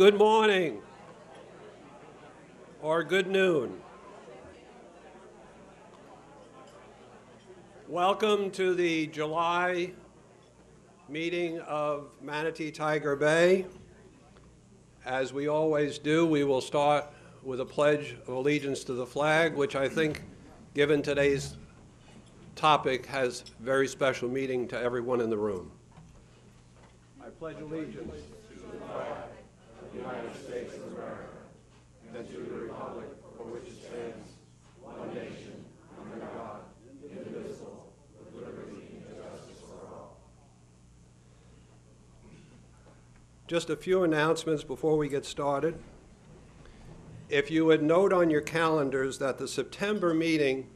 Good morning or good noon. Welcome to the July meeting of Manatee Tiger Bay. As we always do, we will start with a pledge of allegiance to the flag, which I think, given today's topic, has very special meaning to everyone in the room. I pledge allegiance to the flag of the United States of America and to the republic for which it stands, one nation, under God, indivisible, with liberty and justice for all. Just a few announcements before we get started. If you would note on your calendars that the September meeting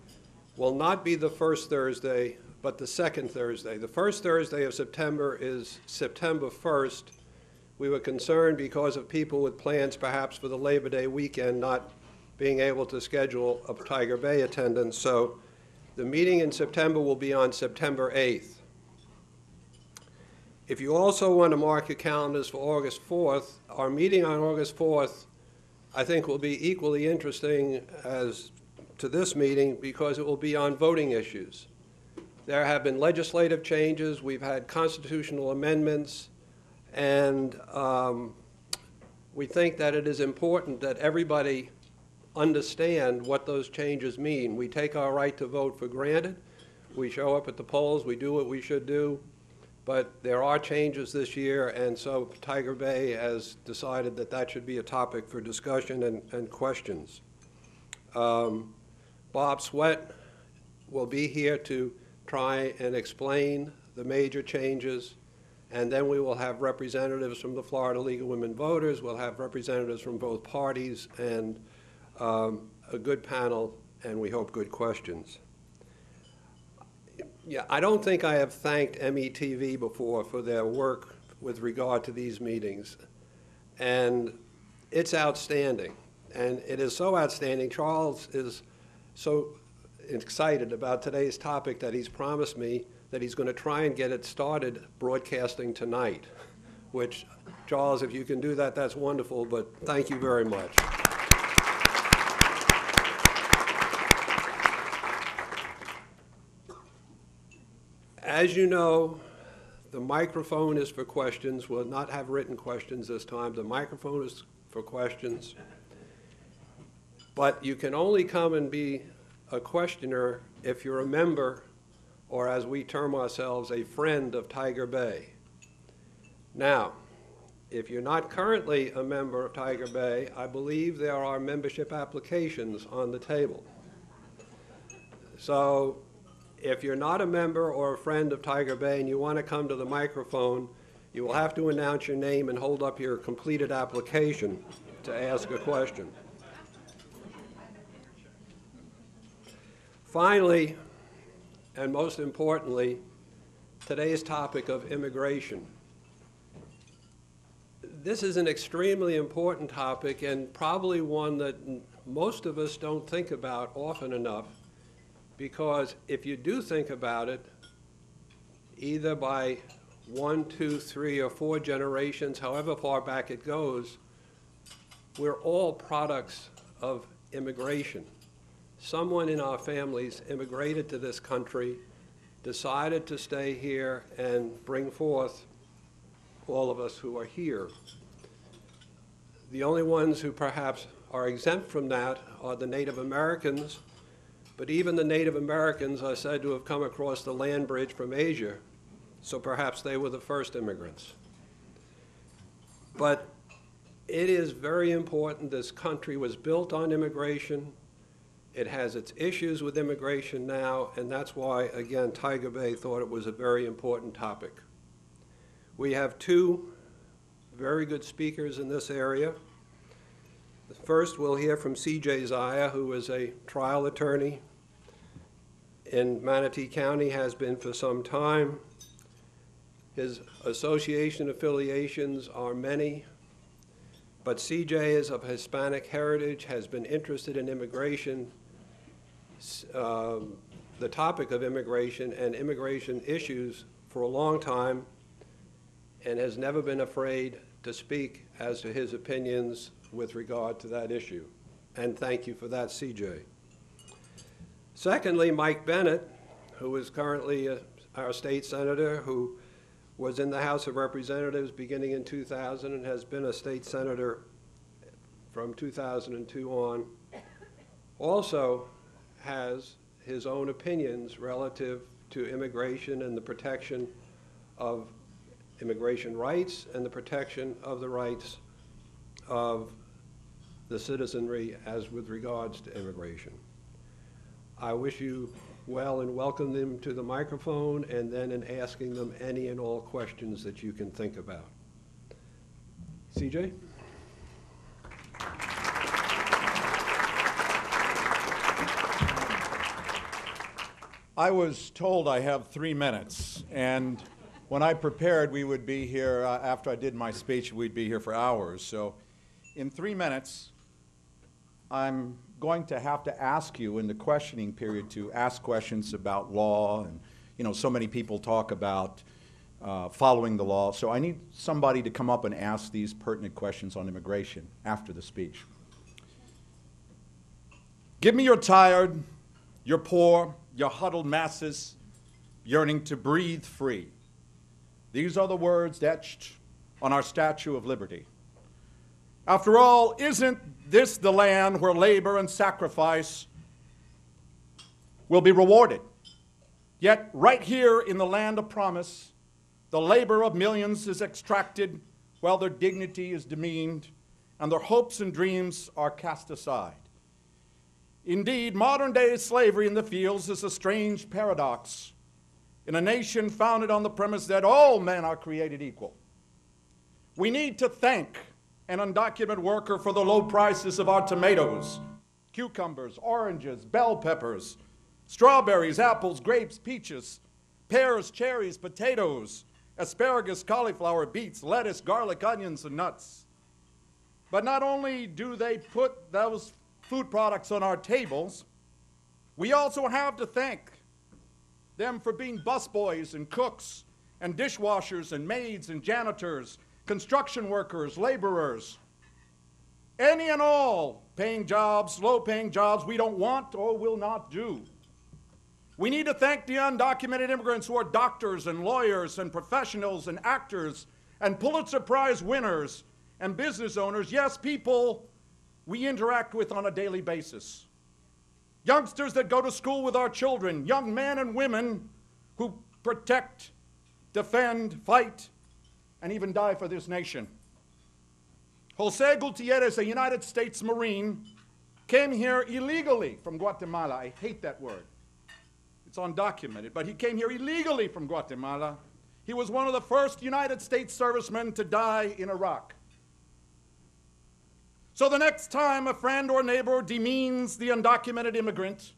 will not be the first Thursday, but the second Thursday. The first Thursday of September is September 1st. We were concerned because of people with plans perhaps for the Labor Day weekend not being able to schedule a Tiger Bay attendance. So the meeting in September will be on September 8th. If you also want to mark your calendars for August 4th, our meeting on August 4th I think will be equally interesting as to this meeting because it will be on voting issues. There have been legislative changes, we've had constitutional amendments, and we think that it is important that everybody understand what those changes mean. We take our right to vote for granted. We show up at the polls, we do what we should do, but there are changes this year, and so Tiger Bay has decided that that should be a topic for discussion and questions. Bob Sweat will be here to try and explain the major changes, and then we will have representatives from the Florida League of Women Voters, we'll have representatives from both parties, and a good panel, and we hope good questions. Yeah, I don't think I have thanked METV before for their work with regard to these meetings, and it's outstanding, and it is so outstanding. Charles is so excited about today's topic that he's promised me that he's going to try and get it started broadcasting tonight, which, Charles, if you can do that, that's wonderful, but thank you very much. As you know, the microphone is for questions. We'll not have written questions this time. The microphone is for questions. But you can only come and be a questioner if you're a member, or as we term ourselves, a friend of Tiger Bay. Now, if you're not currently a member of Tiger Bay, I believe there are membership applications on the table. So if you're not a member or a friend of Tiger Bay and you want to come to the microphone, you will have to announce your name and hold up your completed application to ask a question. Finally, and most importantly, today's topic of immigration. This is an extremely important topic and probably one that most of us don't think about often enough, because if you do think about it, either by 1, 2, 3, or 4 generations, however far back it goes, we're all products of immigration. Someone in our families immigrated to this country, decided to stay here and bring forth all of us who are here. The only ones who perhaps are exempt from that are the Native Americans, but even the Native Americans are said to have come across the land bridge from Asia, so perhaps they were the first immigrants. But it is very important. This country was built on immigration. It has its issues with immigration now, and that's why, again, Tiger Bay thought it was a very important topic. We have 2 very good speakers in this area. First, we'll hear from Czaia, who is a trial attorney in Manatee County, has been for some time. His association affiliations are many, but Czaia is of Hispanic heritage, has been interested in immigration, the topic of immigration and immigration issues for a long time, and has never been afraid to speak as to his opinions with regard to that issue. And thank you for that, CJ. Secondly, Mike Bennett, who is currently our state senator, who was in the House of Representatives beginning in 2000 and has been a state senator from 2002 on, also has his own opinions relative to immigration and the protection of immigration rights and the protection of the rights of the citizenry as with regards to immigration. I wish you well and welcome them to the microphone, and then in asking them any and all questions that you can think about. CJ? I was told I have 3 minutes, and when I prepared we would be here, after I did my speech, we'd be here for hours. So in 3 minutes, I'm going to have to ask you in the questioning period to ask questions about law, and so many people talk about following the law. So I need somebody to come up and ask these pertinent questions on immigration after the speech. Give me your tired, your poor, your huddled masses yearning to breathe free. These are the words etched on our Statue of Liberty. After all, isn't this the land where labor and sacrifice will be rewarded? Yet right here in the land of promise, the labor of millions is extracted while their dignity is demeaned and their hopes and dreams are cast aside. Indeed, modern-day slavery in the fields is a strange paradox in a nation founded on the premise that all men are created equal. We need to thank an undocumented worker for the low prices of our tomatoes, cucumbers, oranges, bell peppers, strawberries, apples, grapes, peaches, pears, cherries, potatoes, asparagus, cauliflower, beets, lettuce, garlic, onions, and nuts. But not only do they put those food products on our tables, we also have to thank them for being busboys and cooks and dishwashers and maids and janitors, construction workers, laborers, any and all paying jobs, low-paying jobs we don't want or will not do. We need to thank the undocumented immigrants who are doctors and lawyers and professionals and actors and Pulitzer Prize winners and business owners, yes, people we interact with on a daily basis. Youngsters that go to school with our children, young men and women who protect, defend, fight, and even die for this nation. Jose Gutierrez, a United States Marine, came here illegally from Guatemala. I hate that word. It's undocumented, but he came here illegally from Guatemala. He was one of the first United States servicemen to die in Iraq. So the next time a friend or neighbor demeans the undocumented immigrant,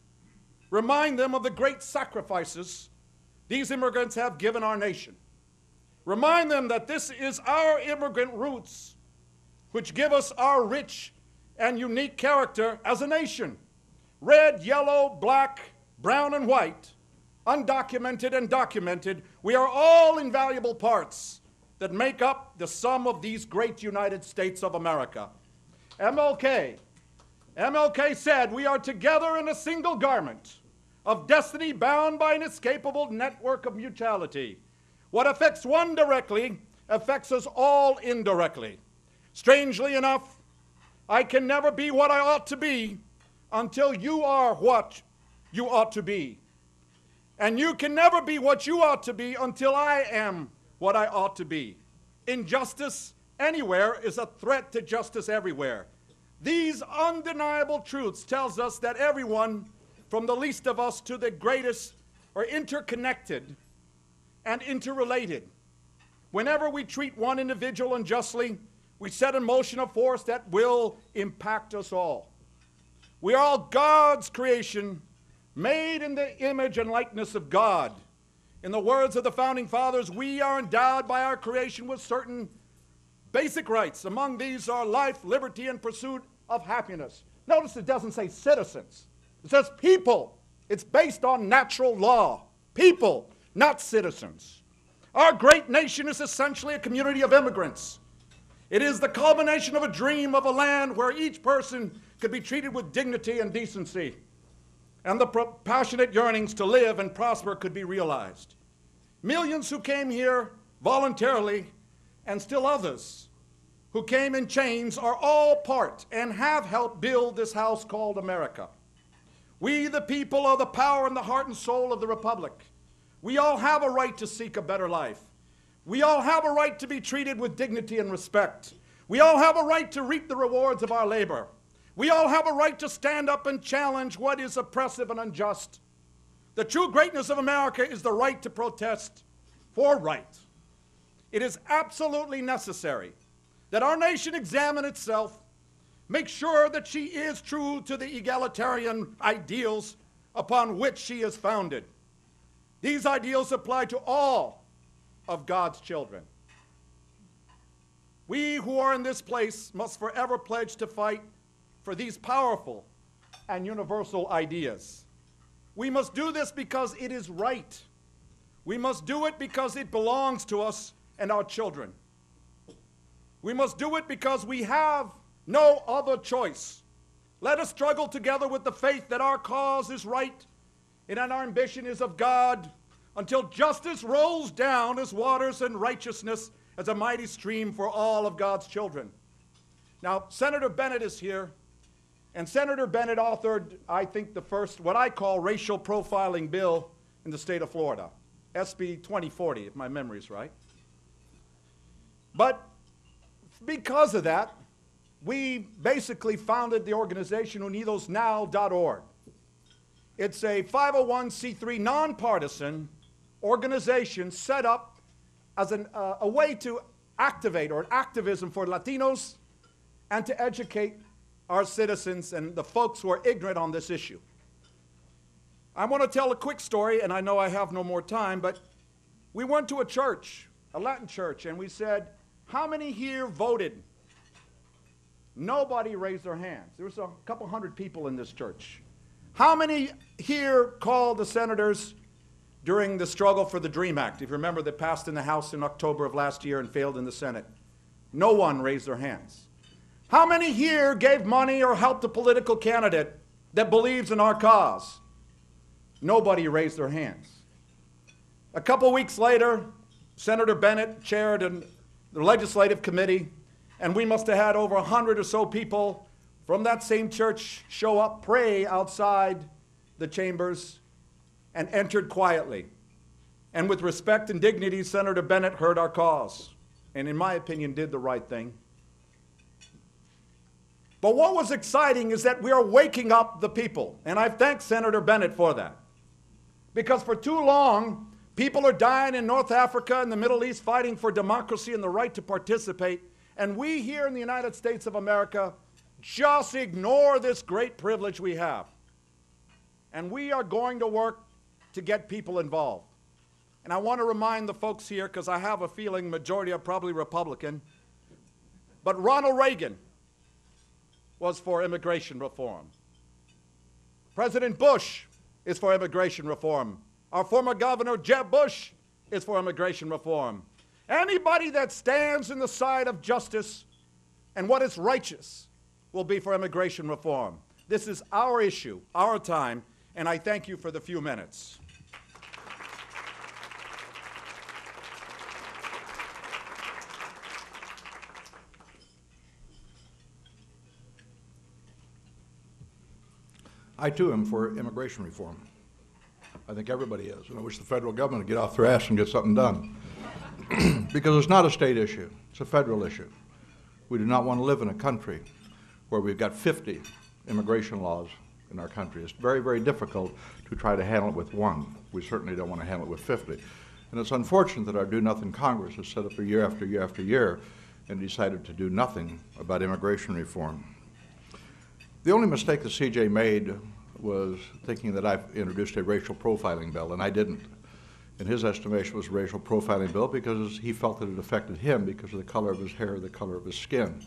remind them of the great sacrifices these immigrants have given our nation. Remind them that this is our immigrant roots which give us our rich and unique character as a nation. Red, yellow, black, brown, and white, undocumented and documented, we are all invaluable parts that make up the sum of these great United States of America. MLK said, we are together in a single garment of destiny bound by an inescapable network of mutuality. What affects one directly affects us all indirectly. Strangely enough, I can never be what I ought to be until you are what you ought to be. And you can never be what you ought to be until I am what I ought to be. Injustice anywhere is a threat to justice everywhere. These undeniable truths tells us that everyone, from the least of us to the greatest, are interconnected and interrelated. Whenever we treat one individual unjustly, we set in motion a force that will impact us all. We are all God's creation, made in the image and likeness of God. In the words of the Founding Fathers, we are endowed by our creation with certain basic rights. Among these are life, liberty, and pursuit of happiness. Notice it doesn't say citizens. It says people. It's based on natural law. People, not citizens. Our great nation is essentially a community of immigrants. It is the culmination of a dream of a land where each person could be treated with dignity and decency, and the passionate yearnings to live and prosper could be realized. Millions who came here voluntarily, and still others who came in chains, are all part and have helped build this house called America. We, the people, are the power and the heart and soul of the Republic. We all have a right to seek a better life. We all have a right to be treated with dignity and respect. We all have a right to reap the rewards of our labor. We all have a right to stand up and challenge what is oppressive and unjust. The true greatness of America is the right to protest for right. It is absolutely necessary that our nation examine itself, make sure that she is true to the egalitarian ideals upon which she is founded. These ideals apply to all of God's children. We who are in this place must forever pledge to fight for these powerful and universal ideas. We must do this because it is right. We must do it because it belongs to us and our children. We must do it because we have no other choice. Let us struggle together with the faith that our cause is right and that our ambition is of God, until justice rolls down as waters and righteousness as a mighty stream for all of God's children. Now, Senator Bennett is here, and Senator Bennett authored, I think, the first, what I call, racial profiling bill in the state of Florida, SB 2040, if my memory is right. But because of that, we basically founded the organization unidosnow.org. It's a 501c3 nonpartisan organization set up as a way to activate, or activism for Latinos, and to educate our citizens and the folks who are ignorant on this issue. I want to tell a quick story, and I know I have no more time, but we went to a church, a Latin church, and we said, how many here voted? Nobody raised their hands. There was a couple hundred people in this church. How many here called the senators during the struggle for the DREAM Act? If you remember, that passed in the House in October of last year and failed in the Senate. No one raised their hands. How many here gave money or helped a political candidate that believes in our cause? Nobody raised their hands. A couple weeks later, Senator Bennett chaired the legislative committee, and we must have had over 100 or so people from that same church show up, pray outside the chambers, and entered quietly. And with respect and dignity, Senator Bennett heard our cause, and in my opinion, did the right thing. But what was exciting is that we are waking up the people, and I thank Senator Bennett for that. Because for too long, people are dying in North Africa and the Middle East fighting for democracy and the right to participate, and we here in the United States of America just ignore this great privilege we have. And we are going to work to get people involved. And I want to remind the folks here, because I have a feeling majority are probably Republican, but Ronald Reagan was for immigration reform. President Bush is for immigration reform. Our former governor, Jeb Bush, is for immigration reform. Anybody that stands in the side of justice and what is righteous will be for immigration reform. This is our issue, our time, and I thank you for the few minutes. I, too, am for immigration reform. I think everybody is, and I wish the federal government would get off their ass and get something done. Because it's not a state issue, it's a federal issue. We do not want to live in a country where we've got 50 immigration laws in our country. It's very, very difficult to try to handle it with one. We certainly don't want to handle it with 50. And it's unfortunate that our Do-Nothing Congress has set up year after year after year and decided to do nothing about immigration reform. The only mistake that CJ made was thinking that I've introduced a racial profiling bill, and I didn't. In his estimation, it was a racial profiling bill because he felt that it affected him because of the color of his hair, the color of his skin.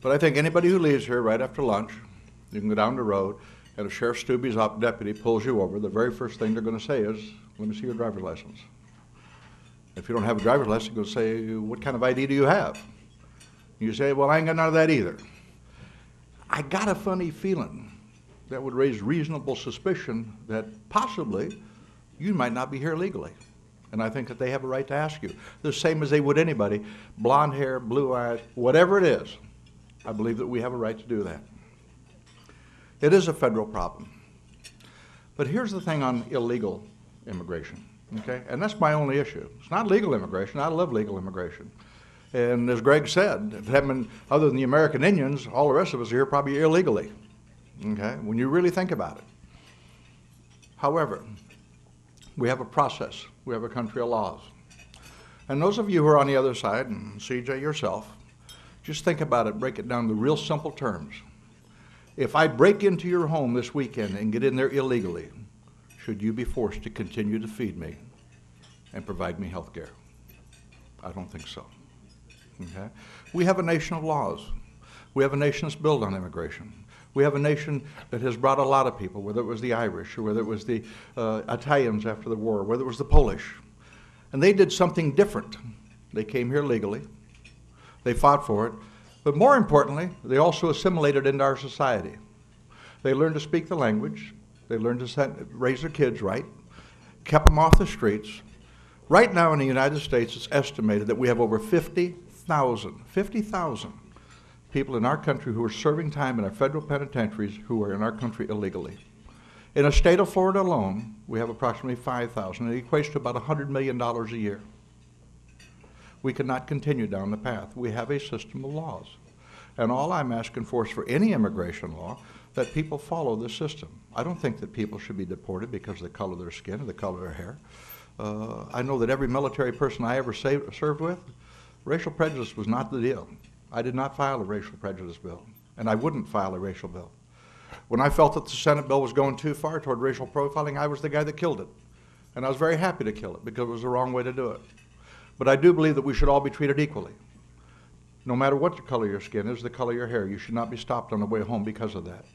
But I think anybody who leaves here right after lunch, you can go down the road, and if Sheriff Stubbe's deputy pulls you over, the very first thing they're going to say is, let me see your driver's license. If you don't have a driver's license, they're going to say, what kind of ID do you have? You say, well, I ain't got none of that either. I got a funny feeling that would raise reasonable suspicion that possibly you might not be here legally. And I think that they have a right to ask you, the same as they would anybody, blonde hair, blue eyes, whatever it is. I believe that we have a right to do that. It is a federal problem. But here's the thing on illegal immigration, okay? And that's my only issue. It's not legal immigration. I love legal immigration. And as Greg said, if it hadn't been other than the American Indians, all the rest of us are here probably illegally, okay, when you really think about it. However, we have a process. We have a country of laws. And those of you who are on the other side, and CJ yourself, just think about it, break it down to real simple terms. If I break into your home this weekend and get in there illegally, should you be forced to continue to feed me and provide me health care? I don't think so. Okay? We have a nation of laws. We have a nation that's built on immigration. We have a nation that has brought a lot of people, whether it was the Irish or whether it was the Italians after the war, whether it was the Polish. And they did something different. They came here legally. They fought for it. But more importantly, they also assimilated into our society. They learned to speak the language. They learned to raise their kids right, kept them off the streets. Right now in the United States, it's estimated that we have over 50,000 people in our country who are serving time in our federal penitentiaries who are in our country illegally. In the state of Florida alone, we have approximately 5,000. It equates to about $100 million a year. We cannot continue down the path. We have a system of laws. And all I'm asking for is for any immigration law that people follow the system. I don't think that people should be deported because of the color of their skin or the color of their hair. I know that every military person I ever served with, racial prejudice was not the deal. I did not file a racial prejudice bill, and I wouldn't file a racial bill. When I felt that the Senate bill was going too far toward racial profiling, I was the guy that killed it. And I was very happy to kill it because it was the wrong way to do it. But I do believe that we should all be treated equally. No matter what the color of your skin is, the color of your hair, you should not be stopped on the way home because of that.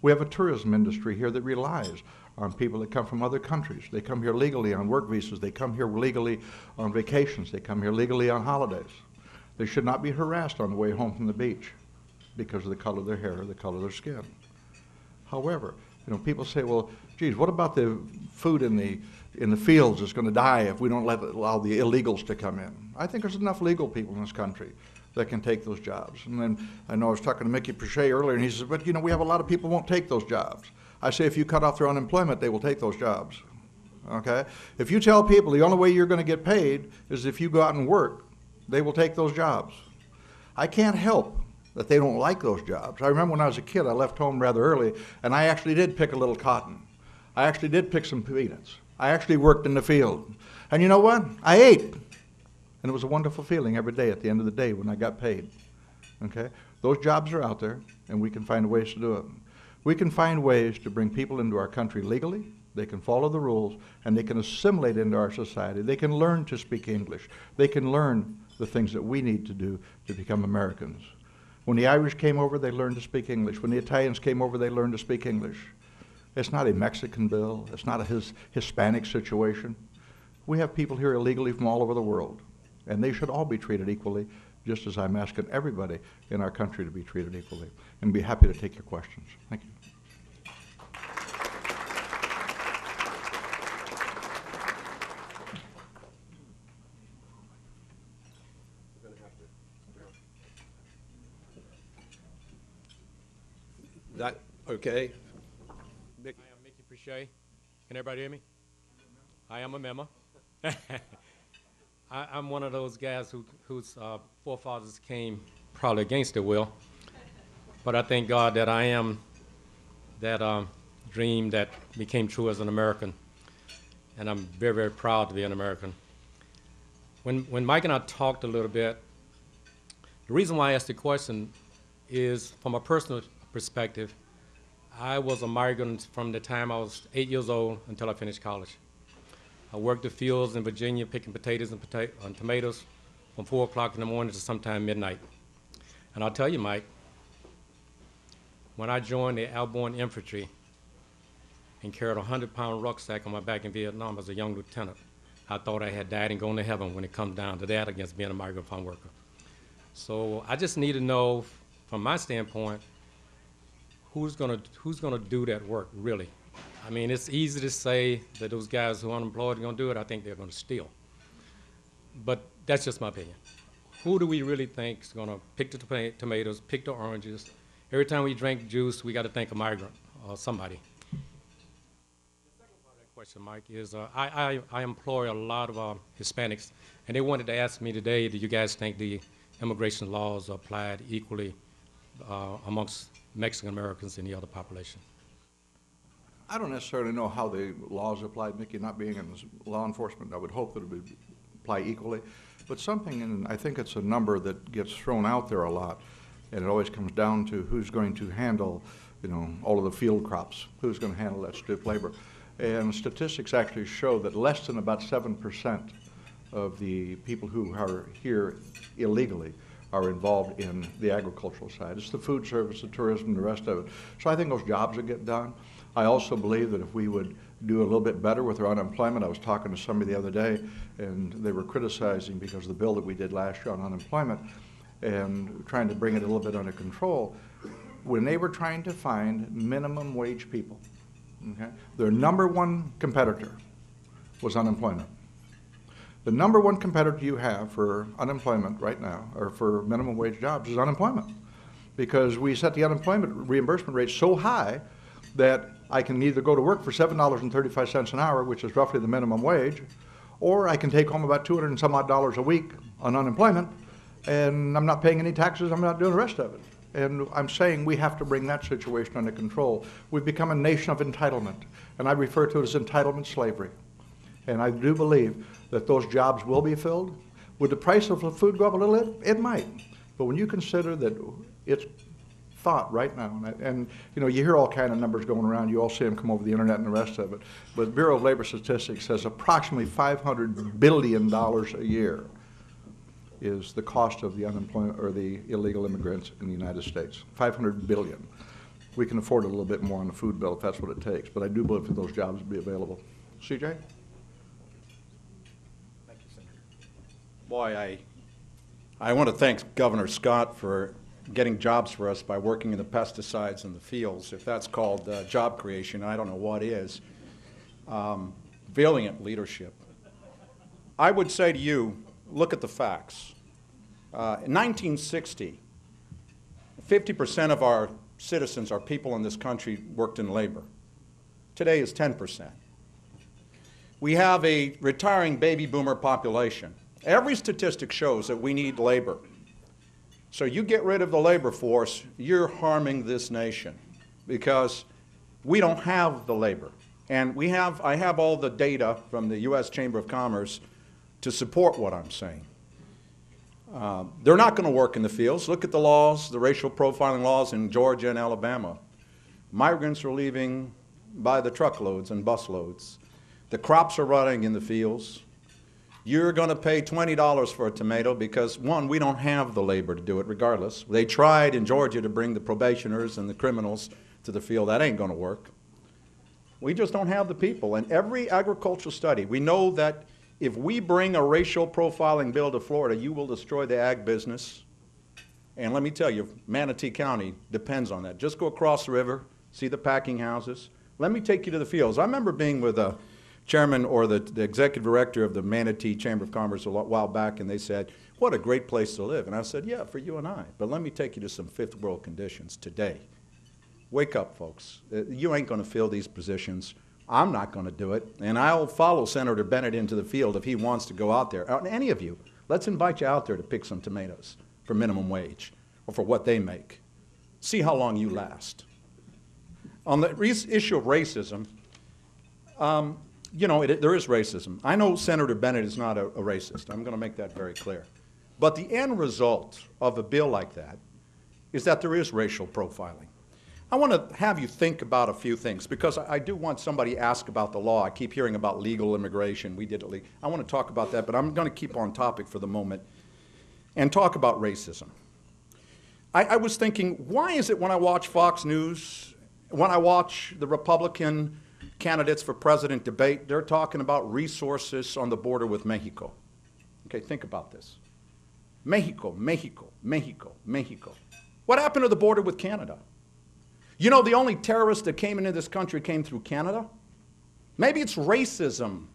We have a tourism industry here that relies on people that come from other countries. They come here legally on work visas. They come here legally on vacations. They come here legally on holidays. They should not be harassed on the way home from the beach because of the color of their hair or the color of their skin. However, people say, well, geez, what about the food in the fields that's going to die if we don't allow the illegals to come in? I think there's enough legal people in this country that can take those jobs. And then I know I was talking to Mickey Prochet earlier, and he says, but we have a lot of people who won't take those jobs. I say if you cut off their unemployment, they will take those jobs. Okay? If you tell people the only way you're going to get paid is if you go out and work, they will take those jobs. I can't help that they don't like those jobs. I remember when I was a kid, I left home rather early, and I actually did pick a little cotton. I actually did pick some peanuts. I actually worked in the field. And you know what? I ate. And it was a wonderful feeling every day at the end of the day when I got paid. Okay? Those jobs are out there, and we can find ways to do it. We can find ways to bring people into our country legally. They can follow the rules, and they can assimilate into our society. They can learn to speak English. They can learn the things that we need to do to become Americans. When the Irish came over, they learned to speak English. When the Italians came over, they learned to speak English. It's not a Mexican bill. It's not a Hispanic situation. We have people here illegally from all over the world, and they should all be treated equally, just as I'm asking everybody in our country to be treated equally. And be happy to take your questions. Thank you. Okay. I am Mickey Prochet. Can everybody hear me? I am a member. I'm one of those guys whose forefathers came probably against their will. But I thank God that I am that dream that became true as an American. And I'm very, very proud to be an American. When Mike and I talked a little bit, the reason why I asked the question is from a personal perspective. I was a migrant from the time I was 8 years old until I finished college. I worked the fields in Virginia picking potatoes and tomatoes from 4 o'clock in the morning to sometime midnight. And I'll tell you, Mike, when I joined the Airborne Infantry and carried a 100-pound rucksack on my back in Vietnam as a young lieutenant, I thought I had died and gone to heaven when it comes down to that against being a migrant farm worker. So I just need to know, from my standpoint, who's gonna do that work, really. I mean, it's easy to say that those guys who are unemployed are gonna do it. I think they're gonna steal. But that's just my opinion. Who do we really think is gonna pick the tomatoes, pick the oranges? Every time we drink juice, we gotta think a migrant or somebody. The second part of that question, Mike, is I employ a lot of Hispanics, and they wanted to ask me today, do you guys think the immigration laws are applied equally amongst Mexican Americans and the other population? I don't necessarily know how the laws apply, Mickey, not being in law enforcement. I would hope that it would apply equally. But something, and I think it's a number that gets thrown out there a lot, and it always comes down to who's going to handle, all of the field crops, who's going to handle that strip labor. And statistics actually show that less than about 7% of the people who are here illegally are involved in the agricultural side. It's the food service, the tourism, the rest of it. So I think those jobs will get done. I also believe that if we would do a little bit better with our unemployment, I was talking to somebody the other day, and they were criticizing because of the bill that we did last year on unemployment and trying to bring it a little bit under control. When they were trying to find minimum wage people, okay, their number one competitor was unemployment. The number one competitor you have for unemployment right now, or for minimum wage jobs, is unemployment. Because we set the unemployment reimbursement rate so high that I can either go to work for $7.35 an hour, which is roughly the minimum wage, or I can take home about $200 and some odd a week on unemployment, and I'm not paying any taxes, I'm not doing the rest of it. And I'm saying we have to bring that situation under control. We've become a nation of entitlement, and I refer to it as entitlement slavery. And I do believe that those jobs will be filled. Would the price of the food go up a little? It might. But when you consider that it's thought right now, and you hear all kind of numbers going around, you all see them come over the internet and the rest of it, but Bureau of Labor Statistics says approximately $500 billion a year is the cost of the unemployment or the illegal immigrants in the United States. $500 billion. We can afford a little bit more on the food bill if that's what it takes, but I do believe that those jobs will be available. CJ? Thank you, Senator. Boy, I want to thank Governor Scott for getting jobs for us by working in the pesticides in the fields. If that's called job creation, I don't know what is. Valiant leadership. I would say to you, look at the facts. In 1960, 50% of our citizens, our people in this country, worked in labor. Today is 10%. We have a retiring baby boomer population. Every statistic shows that we need labor. So you get rid of the labor force, you're harming this nation because we don't have the labor. And I have all the data from the U.S. Chamber of Commerce to support what I'm saying. They're not going to work in the fields. Look at the laws, the racial profiling laws in Georgia and Alabama. Migrants are leaving by the truckloads and busloads. The crops are rotting in the fields. You're going to pay $20 for a tomato because, one, we don't have the labor to do it regardless. They tried in Georgia to bring the probationers and the criminals to the field. That ain't going to work. We just don't have the people. And every agricultural study, we know that if we bring a racial profiling bill to Florida, you will destroy the ag business. And let me tell you, Manatee County depends on that. Just go across the river, see the packing houses. Let me take you to the fields. I remember being with a chairman or the executive director of the Manatee Chamber of Commerce a while back, and they said, what a great place to live. And I said, yeah, for you and I. But let me take you to some fifth world conditions today. Wake up, folks. You ain't going to fill these positions. I'm not going to do it. And I'll follow Senator Bennett into the field if he wants to go out there. Any of you, let's invite you out there to pick some tomatoes for minimum wage or for what they make. See how long you last. On the issue of racism, there is racism. I know Senator Bennett is not a racist. I'm going to make that very clear. But the end result of a bill like that is that there is racial profiling. I want to have you think about a few things because I do want somebody to ask about the law. I keep hearing about legal immigration. We did it. I want to talk about that, but I'm going to keep on topic for the moment and talk about racism. I was thinking, why is it when I watch Fox News, when I watch the Republican candidates for president debate, they're talking about resources on the border with Mexico? Okay, think about this. Mexico, Mexico, Mexico, Mexico. What happened to the border with Canada? You know, the only terrorists that came into this country came through Canada? Maybe it's racism.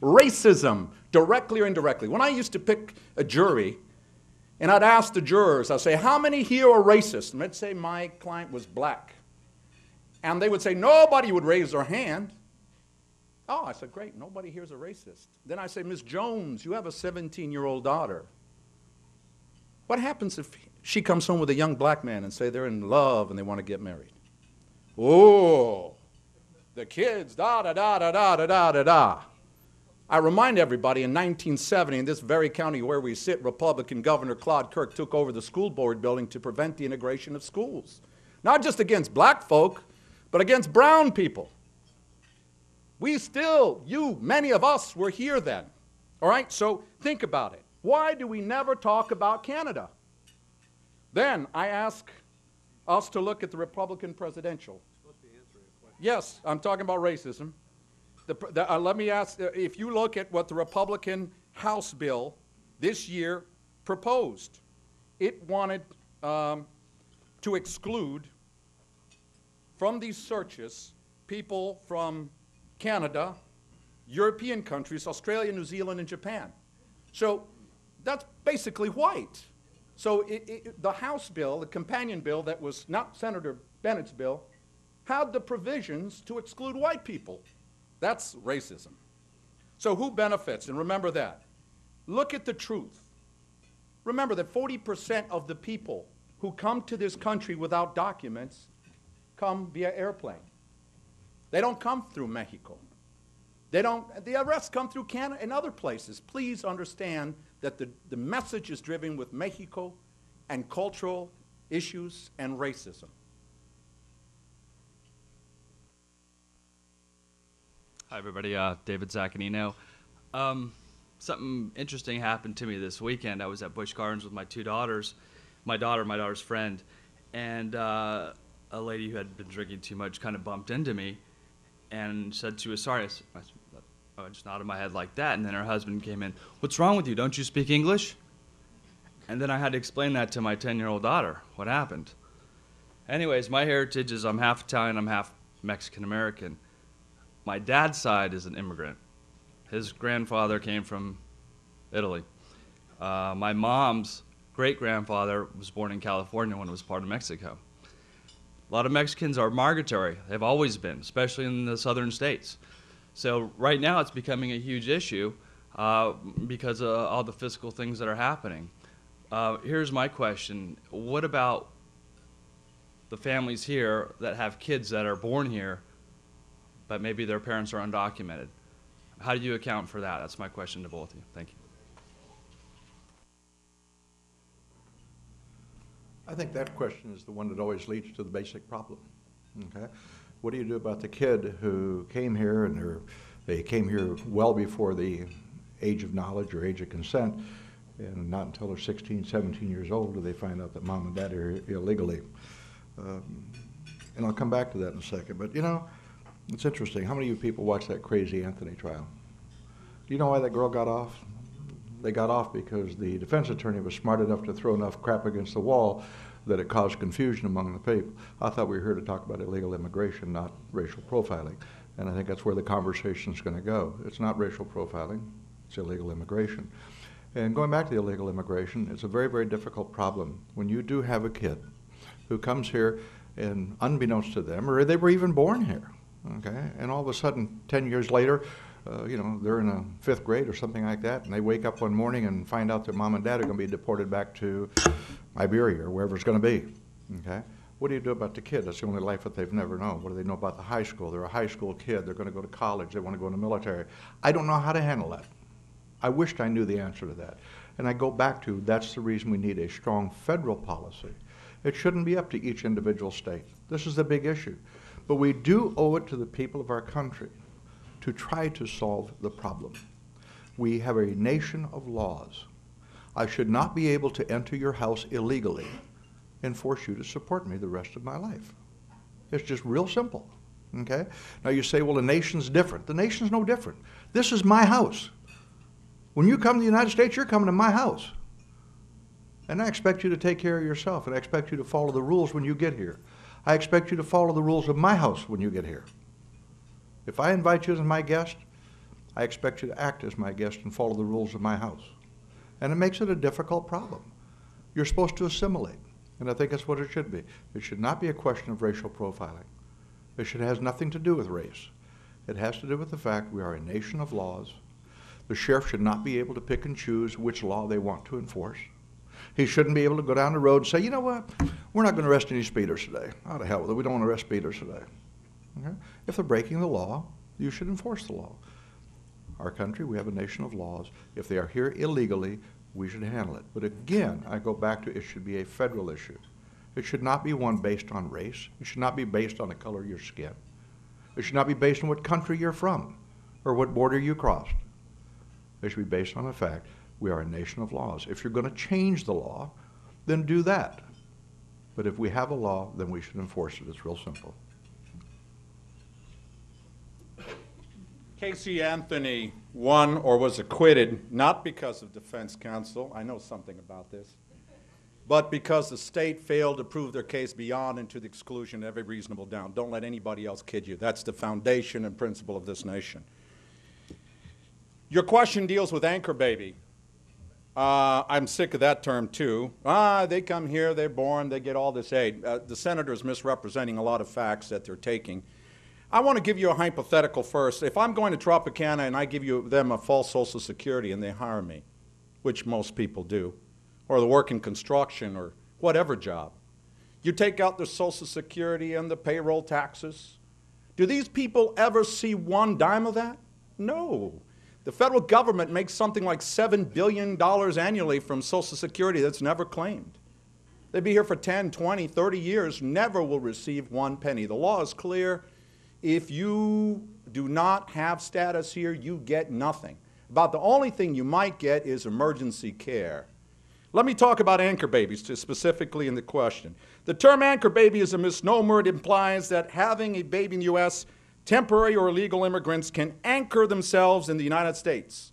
Racism, directly or indirectly. When I used to pick a jury, and I'd ask the jurors, I'd say, how many here are racist? And let's say my client was black. And they would say, nobody would raise their hand. Oh, I said, great, nobody here's a racist. Then I say, Ms. Jones, you have a 17-year-old daughter. What happens if she comes home with a young black man and say they're in love and they want to get married? Oh, the kids, da-da-da-da-da-da-da-da. I remind everybody, in 1970, in this very county where we sit, Republican Governor Claude Kirk took over the school board building to prevent the integration of schools. Not just against black folk, but against brown people. We still, many of us were here then. All right, so think about it. Why do we never talk about Canada? Then I ask us to look at the Republican presidential. Yes, I'm talking about racism. Let me ask, if you look at what the Republican House bill this year proposed, it wanted to exclude from these searches people from Canada, European countries, Australia, New Zealand, and Japan. So that's basically white. So the House bill, the companion bill that was not Senator Bennett's bill, had the provisions to exclude white people. That's racism. So who benefits? And remember that. Look at the truth. Remember that 40% of the people who come to this country without documents come via airplane. They don't come through Mexico. The arrests come through Canada and other places. Please understand that the message is driven with Mexico and cultural issues and racism. Hi, everybody. David Zaccanino. Something interesting happened to me this weekend. I was at Busch Gardens with my two daughters, my daughter's friend, and a lady who had been drinking too much kind of bumped into me and said she was sorry. I just nodded my head like that, and then her husband came in. What's wrong with you? Don't you speak English? And then I had to explain that to my 10-year-old daughter, what happened. Anyways, my heritage is I'm half Italian, I'm half Mexican-American. My dad's side is an immigrant. His grandfather came from Italy. My mom's great-grandfather was born in California when it was part of Mexico. A lot of Mexicans are migratory. They've always been, especially in the southern states. So right now it's becoming a huge issue because of all the fiscal things that are happening. Here's my question. What about the families here that have kids that are born here, but maybe their parents are undocumented? How do you account for that? That's my question to both of you. Thank you. I think that question is the one that always leads to the basic problem. Okay? What do you do about the kid who came here and they came here well before the age of knowledge or age of consent, and not until they're 16, 17 years old do they find out that mom and dad are here illegally? And I'll come back to that in a second. But you know, it's interesting. How many of you people watched that crazy Anthony trial? Do you know why that girl got off? They got off because the defense attorney was smart enough to throw enough crap against the wall that it caused confusion among the people. I thought we were here to talk about illegal immigration, not racial profiling. And I think that's where the conversation's going to go. It's not racial profiling, it's illegal immigration. And going back to the illegal immigration, it's a very, very difficult problem. When you do have a kid who comes here and unbeknownst to them, or they were even born here, okay, and all of a sudden, 10 years later, you know, they're in a 5th grade or something like that, and they wake up one morning and find out that mom and dad are going to be deported back to Iberia or wherever it's going to be, okay? What do you do about the kid? That's the only life that they've never known. What do they know about the high school? They're a high school kid. They're going to go to college. They want to go in the military. I don't know how to handle that. I wished I knew the answer to that. And I go back to, that's the reason we need a strong federal policy. It shouldn't be up to each individual state. This is the big issue. But we do owe it to the people of our country to try to solve the problem. We have a nation of laws. I should not be able to enter your house illegally and force you to support me the rest of my life. It's just real simple, okay? Now you say, well, the nation's different. The nation's no different. This is my house. When you come to the United States, you're coming to my house. And I expect you to take care of yourself, and I expect you to follow the rules when you get here. I expect you to follow the rules of my house when you get here. If I invite you as my guest, I expect you to act as my guest and follow the rules of my house. And it makes it a difficult problem. You're supposed to assimilate, and I think that's what it should be. It should not be a question of racial profiling. It has nothing to do with race. It has to do with the fact we are a nation of laws. The sheriff should not be able to pick and choose which law they want to enforce. He shouldn't be able to go down the road and say, you know what, we're not going to arrest any speeders today. Oh, to hell with it, we don't want to arrest speeders today. Okay? If they're breaking the law, you should enforce the law. Our country, we have a nation of laws. If they are here illegally, we should handle it. But again, I go back to it should be a federal issue. It should not be one based on race. It should not be based on the color of your skin. It should not be based on what country you're from or what border you crossed. It should be based on the fact we are a nation of laws. If you're going to change the law, then do that. But if we have a law, then we should enforce it. It's real simple. Casey Anthony won or was acquitted not because of defense counsel, I know something about this, but because the state failed to prove their case beyond and to the exclusion of every reasonable doubt. Don't let anybody else kid you. That's the foundation and principle of this nation. Your question deals with anchor baby. I'm sick of that term too. They come here, they're born, they get all this aid. The senator's misrepresenting a lot of facts that they're taking. I want to give you a hypothetical first. If I'm going to Tropicana and I give them a false Social Security and they hire me, which most people do, or they work in construction or whatever job, you take out their Social Security and the payroll taxes. Do these people ever see one dime of that? No. The federal government makes something like $7 billion annually from Social Security that's never claimed. They'd be here for 10, 20, 30 years, never will receive one penny. The law is clear. If you do not have status here, you get nothing. About the only thing you might get is emergency care. Let me talk about anchor babies, specifically in the question. The term anchor baby is a misnomer. It implies that having a baby in the U.S., temporary or illegal immigrants can anchor themselves in the United States.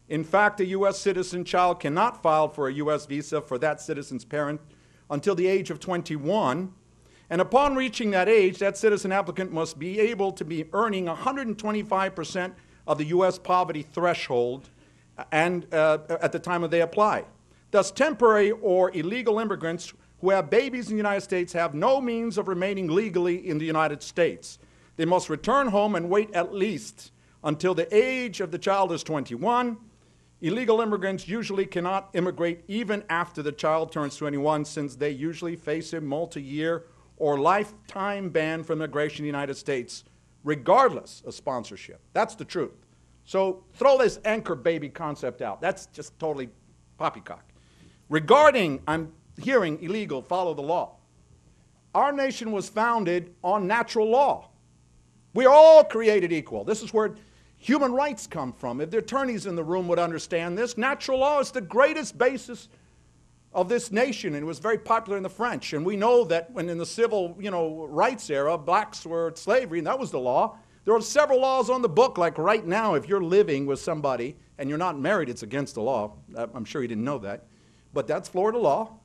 In fact, a U.S. citizen child cannot file for a U.S. visa for that citizen's parent until the age of 21. And upon reaching that age, that citizen applicant must be able to be earning 125% of the U.S. poverty threshold and at the time that they apply. Thus, temporary or illegal immigrants who have babies in the United States have no means of remaining legally in the United States. They must return home and wait at least until the age of the child is 21. Illegal immigrants usually cannot immigrate even after the child turns 21, since they usually face a multi-year or lifetime ban from immigration in the United States, regardless of sponsorship. That's the truth. So throw this anchor baby concept out. That's just totally poppycock. Regarding, I'm hearing illegal, follow the law. Our nation was founded on natural law. We are all created equal. This is where human rights come from. If the attorneys in the room would understand this, natural law is the greatest basis of this nation, and it was very popular in the French. And we know that when in the civil, rights era, blacks were at slavery, and that was the law. There are several laws on the book, like right now, if you're living with somebody and you're not married, it's against the law. I'm sure you didn't know that. But that's Florida law.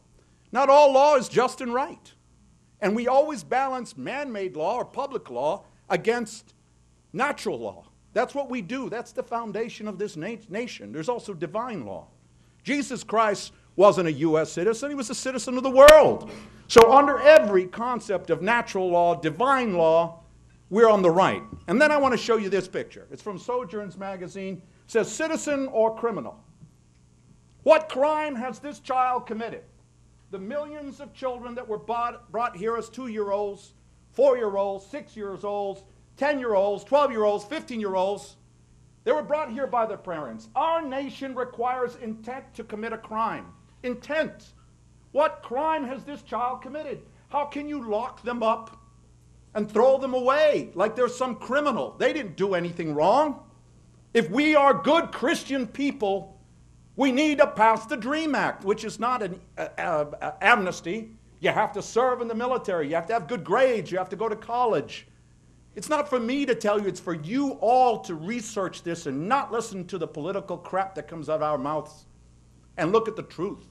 Not all law is just and right. And we always balance man-made law or public law against natural law. That's what we do. That's the foundation of this nation. There's also divine law. Jesus Christ wasn't a U.S. citizen. He was a citizen of the world. So under every concept of natural law, divine law, we're on the right. And then I want to show you this picture. It's from Sojourn's magazine. It says, citizen or criminal. What crime has this child committed? The millions of children that were brought here as 2-year-olds, 4-year-olds, 6-year-olds, 10-year-olds, 12-year-olds, 15-year-olds, they were brought here by their parents. Our nation requires intent to commit a crime. Intent. What crime has this child committed? How can you lock them up and throw them away like they're some criminal? They didn't do anything wrong. If we are good Christian people, we need to pass the DREAM Act, which is not an amnesty. You have to serve in the military. You have to have good grades. You have to go to college. It's not for me to tell you. It's for you all to research this and not listen to the political crap that comes out of our mouths and look at the truth.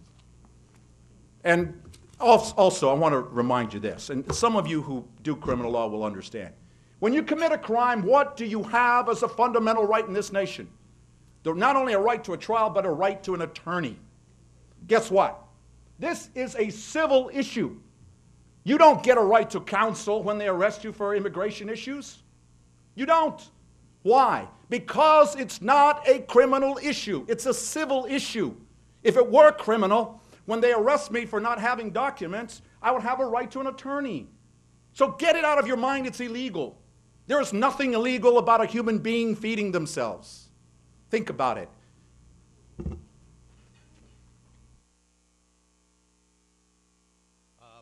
And also, I want to remind you this, and some of you who do criminal law will understand. When you commit a crime, what do you have as a fundamental right in this nation? Not only a right to a trial, but a right to an attorney. Guess what? This is a civil issue. You don't get a right to counsel when they arrest you for immigration issues. You don't. Why? Because it's not a criminal issue. It's a civil issue. If it were criminal, when they arrest me for not having documents, I would have a right to an attorney. So get it out of your mind, it's illegal. There is nothing illegal about a human being feeding themselves. Think about it.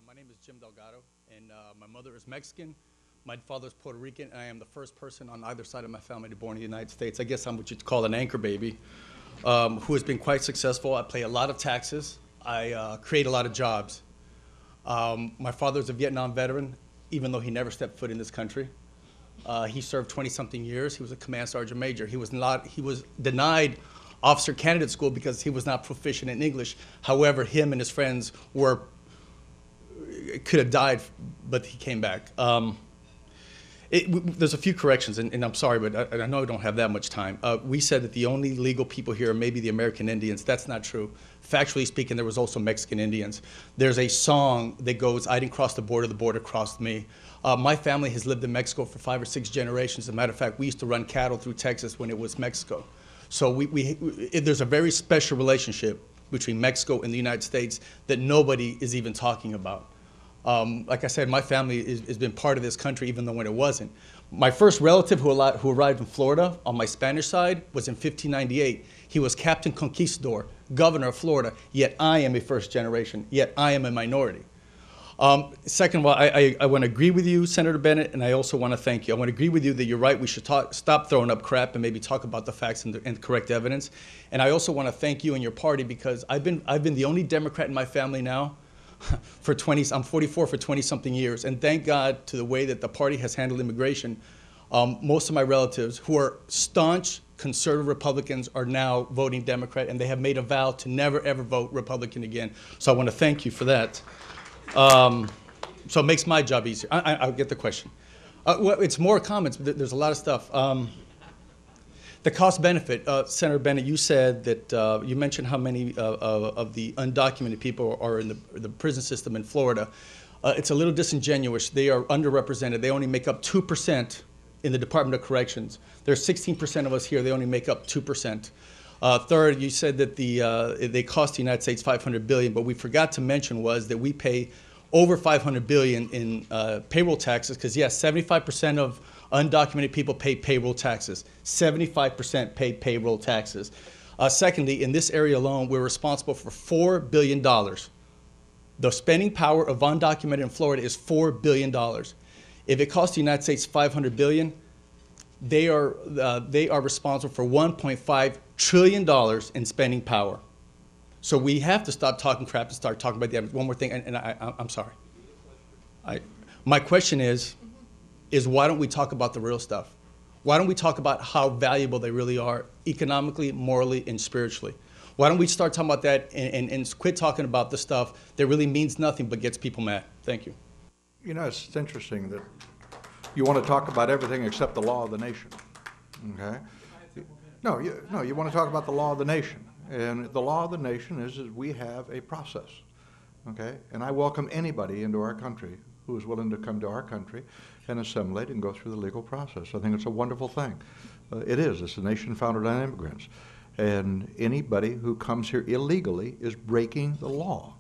My name is Jim Delgado, and my mother is Mexican. My father is Puerto Rican, and I am the first person on either side of my family to be born in the United States. I guess I'm what you'd call an anchor baby, who has been quite successful. I pay a lot of taxes. I create a lot of jobs. My father's a Vietnam veteran, even though he never stepped foot in this country. He served 20-something years. He was a command sergeant major. He was denied officer candidate school because he was not proficient in English. However, him and his friends could have died, but he came back. There's a few corrections, and I'm sorry, but I know I don't have that much time. We said that the only legal people here are maybe the American Indians. That's not true. Factually speaking, there was also Mexican Indians. There's a song that goes, "I didn't cross the border crossed me." My family has lived in Mexico for 5 or 6 generations. As a matter of fact, we used to run cattle through Texas when it was Mexico. So there's a very special relationship between Mexico and the United States that nobody is even talking about. Like I said, my family has been part of this country even though when it wasn't. My first relative who arrived in Florida on my Spanish side was in 1598. He was Captain Conquistador, governor of Florida, yet I am a first generation, yet I am a minority. Second of all, I want to agree with you, Senator Bennett, and I also want to thank you. I want to agree with you that you're right. We should stop throwing up crap and maybe talk about the facts and the correct evidence. And I also want to thank you and your party because I've been the only Democrat in my family now for I'm 44 for 20-something years, and thank God to the way that the party has handled immigration. Most of my relatives who are staunch conservative Republicans are now voting Democrat, and they have made a vow to never, ever vote Republican again. So I want to thank you for that. So it makes my job easier. I'll get the question. Well, it's more comments, but there's a lot of stuff. The cost benefit, Senator Bennett, you said that you mentioned how many of the undocumented people are in the prison system in Florida. It's a little disingenuous. They are underrepresented. They only make up 2% in the Department of Corrections. There's 16% of us here. They only make up 2%. Third, you said that they cost the United States $500 billion, but we forgot to mention was that we pay over $500 billion in payroll taxes, because yes, 75% of undocumented people pay payroll taxes. 75% pay payroll taxes. Secondly, in this area alone, we're responsible for $4 billion. The spending power of undocumented in Florida is $4 billion. If it costs the United States $500 billion, they are responsible for $1.5 trillion in spending power. So we have to stop talking crap and start talking about the evidence. One more thing, and I'm sorry. My question is why don't we talk about the real stuff? Why don't we talk about how valuable they really are economically, morally, and spiritually? Why don't we start talking about that and quit talking about the stuff that really means nothing but gets people mad? Thank you. You know, it's interesting that you want to talk about everything except the law of the nation, okay? No, you want to talk about the law of the nation. And the law of the nation is we have a process, okay? And I welcome anybody into our country who is willing to come to our country and assimilate and go through the legal process. I think it's a wonderful thing. It is. It's a nation founded on immigrants. And anybody who comes here illegally is breaking the law.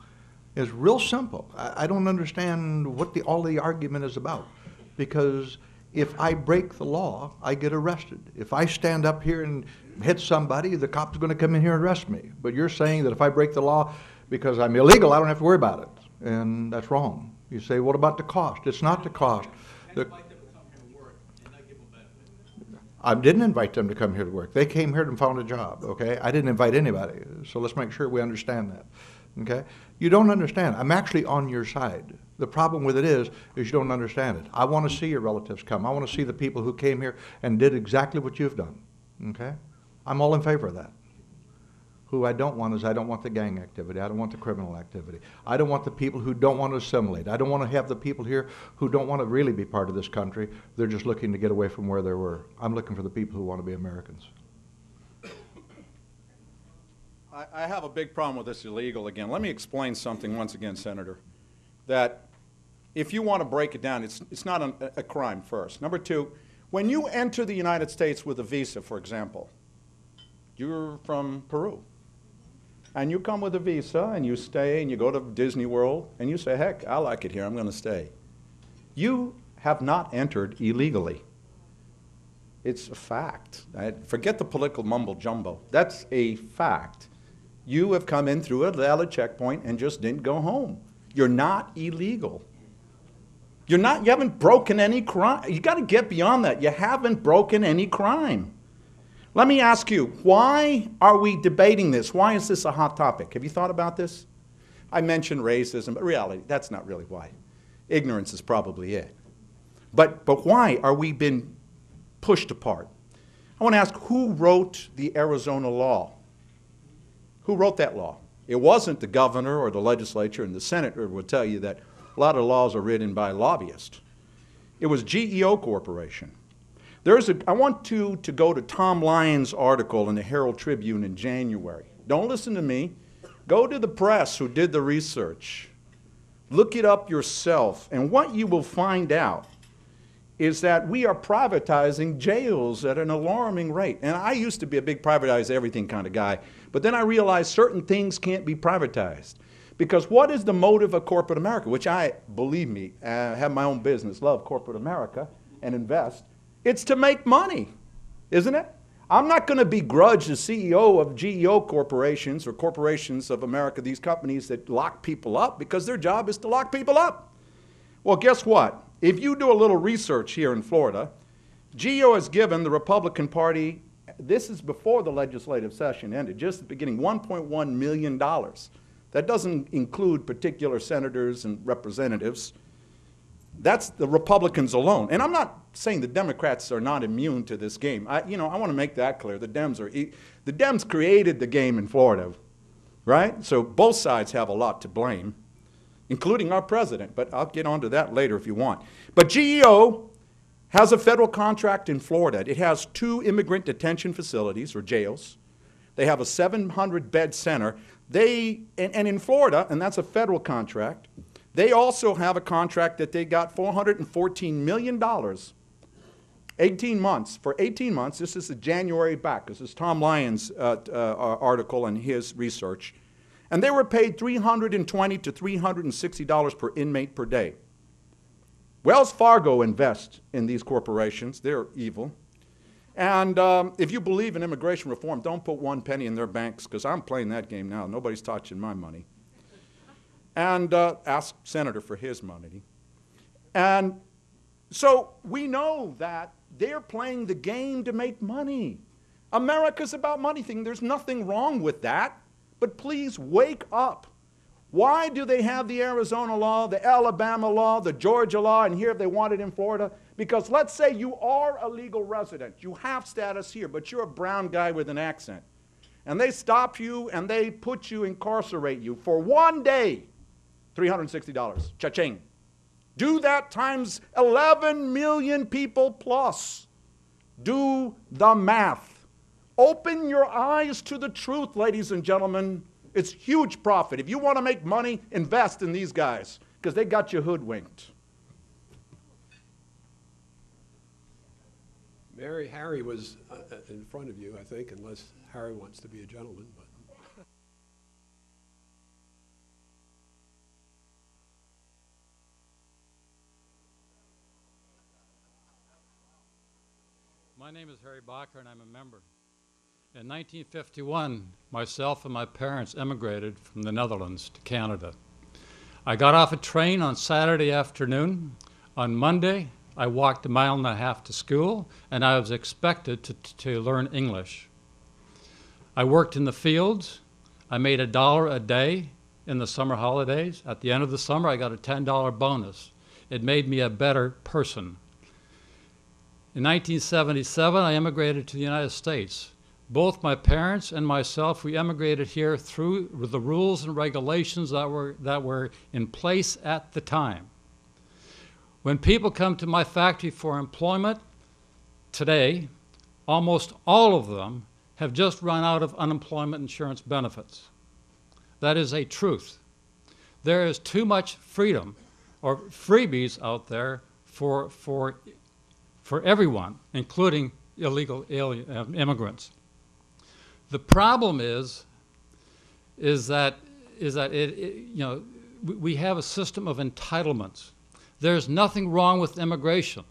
It's real simple. I don't understand what all the argument is about, because if I break the law, I get arrested. If I stand up here and hit somebody, the cop's going to come in here and arrest me. But you're saying that if I break the law because I'm illegal, I don't have to worry about it. And that's wrong. You say, what about the cost? It's not the cost. I didn't invite them to come here to work. They came here and found a job, okay? I didn't invite anybody. So let's make sure we understand that, okay? You don't understand. I'm actually on your side. The problem with it is you don't understand it. I want to see your relatives come. I want to see the people who came here and did exactly what you've done, okay? I'm all in favor of that. Who I don't want is I don't want the gang activity. I don't want the criminal activity. I don't want the people who don't want to assimilate. I don't want to have the people here who don't want to really be part of this country. They're just looking to get away from where they were. I'm looking for the people who want to be Americans. I have a big problem with this illegal again. Let me explain something once again, Senator, that if you want to break it down, it's not a crime first. Number two, when you enter the United States with a visa, for example, you're from Peru, and you come with a visa, and you stay, and you go to Disney World, and you say, heck, I like it here, I'm going to stay. You have not entered illegally. It's a fact. Forget the political mumbo-jumbo. That's a fact. You have come in through a valid checkpoint and just didn't go home. You're not illegal. You haven't broken any crime. You got to get beyond that. You haven't broken any crime. Let me ask you, why are we debating this? Why is this a hot topic? Have you thought about this? I mentioned racism, but reality, that's not really why. Ignorance is probably it. But why are we being pushed apart? I want to ask, who wrote the Arizona law? Who wrote that law? It wasn't the governor or the legislature, and the senator would tell you that a lot of laws are written by lobbyists. It was GEO Corporation. I want you to go to Tom Lyons' article in the Herald Tribune in January. Don't listen to me. Go to the press who did the research. Look it up yourself, and what you will find out is that we are privatizing jails at an alarming rate. And I used to be a big privatize everything kind of guy, but then I realized certain things can't be privatized. Because what is the motive of corporate America, which I, believe me, have my own business, love corporate America, and invest. It's to make money, isn't it? I'm not going to begrudge the CEO of GEO corporations or corporations of America, these companies that lock people up, because their job is to lock people up. Well, guess what? If you do a little research here in Florida, GEO has given the Republican Party, this is before the legislative session ended, just at the beginning, $1.1 million. That doesn't include particular senators and representatives. That's the Republicans alone. And I'm not saying the Democrats are not immune to this game. I want to make that clear. The Dems created the game in Florida, right? So both sides have a lot to blame, including our president. But I'll get onto that later if you want. But GEO has a federal contract in Florida. It has 2 immigrant detention facilities, or jails. They have a 700-bed center. And in Florida, and that's a federal contract, they also have a contract that they got $414 million, 18 months. For 18 months, this is the January back. This is Tom Lyons' article and his research. And they were paid $320 to $360 per inmate per day. Wells Fargo invests in these corporations. They're evil. And if you believe in immigration reform, don't put 1 penny in their banks, because I'm playing that game now. Nobody's touching my money. And ask Senator for his money. And so we know that they're playing the game to make money. America's about money thing. There's nothing wrong with that. But please wake up. Why do they have the Arizona law, the Alabama law, the Georgia law, and here they want it in Florida? Because let's say you are a legal resident. You have status here, but you're a brown guy with an accent. And they stop you and they put you, incarcerate you for 1 day, $360. Cha-ching. Do that times 11 million people plus. Do the math. Open your eyes to the truth, ladies and gentlemen. It's huge profit. If you want to make money, invest in these guys, because they got you hoodwinked. Mary, Harry was in front of you, I think, unless Harry wants to be a gentleman. But. My name is Harry Bacher, and I'm a member. In 1951, myself and my parents emigrated from the Netherlands to Canada. I got off a train on Saturday afternoon. On Monday, I walked 1.5 miles to school, and I was expected to learn English. I worked in the fields. I made $1 a day in the summer holidays. At the end of the summer, I got a $10 bonus. It made me a better person. In 1977, I immigrated to the United States. Both my parents and myself, we emigrated here through the rules and regulations that were in place at the time. When people come to my factory for employment today, almost all of them have just run out of unemployment insurance benefits. That is a truth. There is too much freedom or freebies out there for everyone, including illegal immigrants. The problem is that we have a system of entitlements. There's nothing wrong with immigration.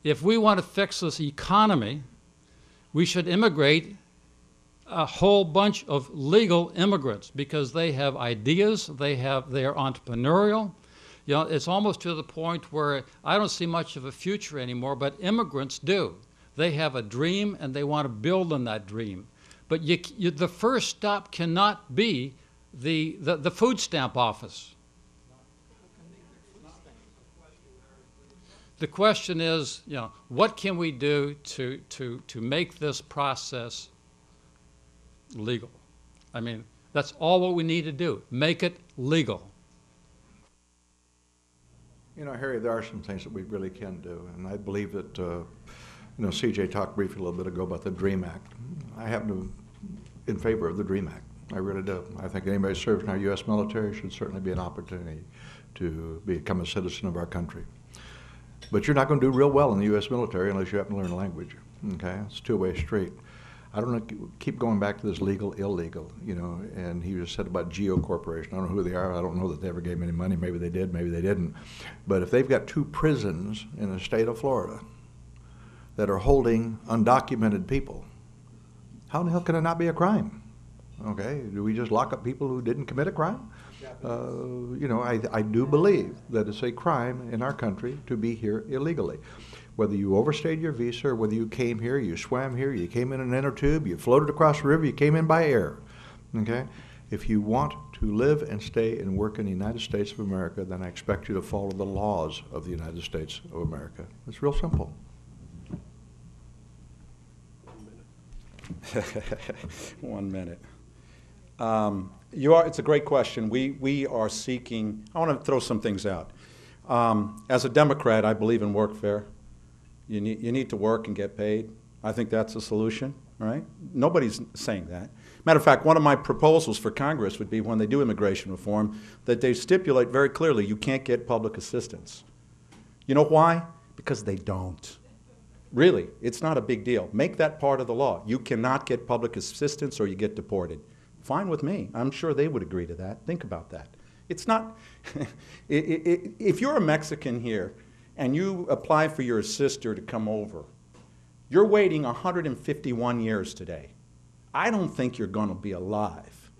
If we want to fix this economy, we should immigrate a whole bunch of legal immigrants because they have ideas, they are entrepreneurial. You know, it's almost to the point where I don't see much of a future anymore, but immigrants do. They have a dream and they want to build on that dream. But the first stop cannot be the food stamp office. The question is, you know, what can we do to make this process legal? I mean, that's all what we need to do. Make it legal. You know, Harry, there are some things that we really can do, and I believe that, CJ talked briefly a little bit ago about the DREAM Act. I happen to be in favor of the DREAM Act. I really do. I think anybody who serves in our U.S. military should certainly be an opportunity to become a citizen of our country. But you're not going to do real well in the U.S. military unless you happen to learn a language, okay? It's a two-way street. I don't know, keep going back to this legal, illegal, and he just said about Geo Corporation. I don't know who they are. I don't know that they ever gave me any money. Maybe they did, maybe they didn't. But if they've got 2 prisons in the state of Florida that are holding undocumented people, how in the hell can it not be a crime? Okay, do we just lock up people who didn't commit a crime? I do believe that it's a crime in our country to be here illegally. Whether you overstayed your visa or whether you came here, you swam here, you came in an inner tube, you floated across the river, you came in by air, okay? If you want to live and stay and work in the United States of America, then I expect you to follow the laws of the United States of America. It's real simple. 1 minute. It's a great question. We are seeking, I want to throw some things out. As a Democrat, I believe in workfare. You need to work and get paid. I think that's a solution, right? Nobody's saying that. Matter of fact, one of my proposals for Congress would be when they do immigration reform, that they stipulate very clearly you can't get public assistance. You know why? Because they don't. Really, it's not a big deal. Make that part of the law. You cannot get public assistance or you get deported. Fine with me. I'm sure they would agree to that. Think about that. It's not, if you're a Mexican here and you apply for your sister to come over, you're waiting 151 years today. I don't think you're going to be alive.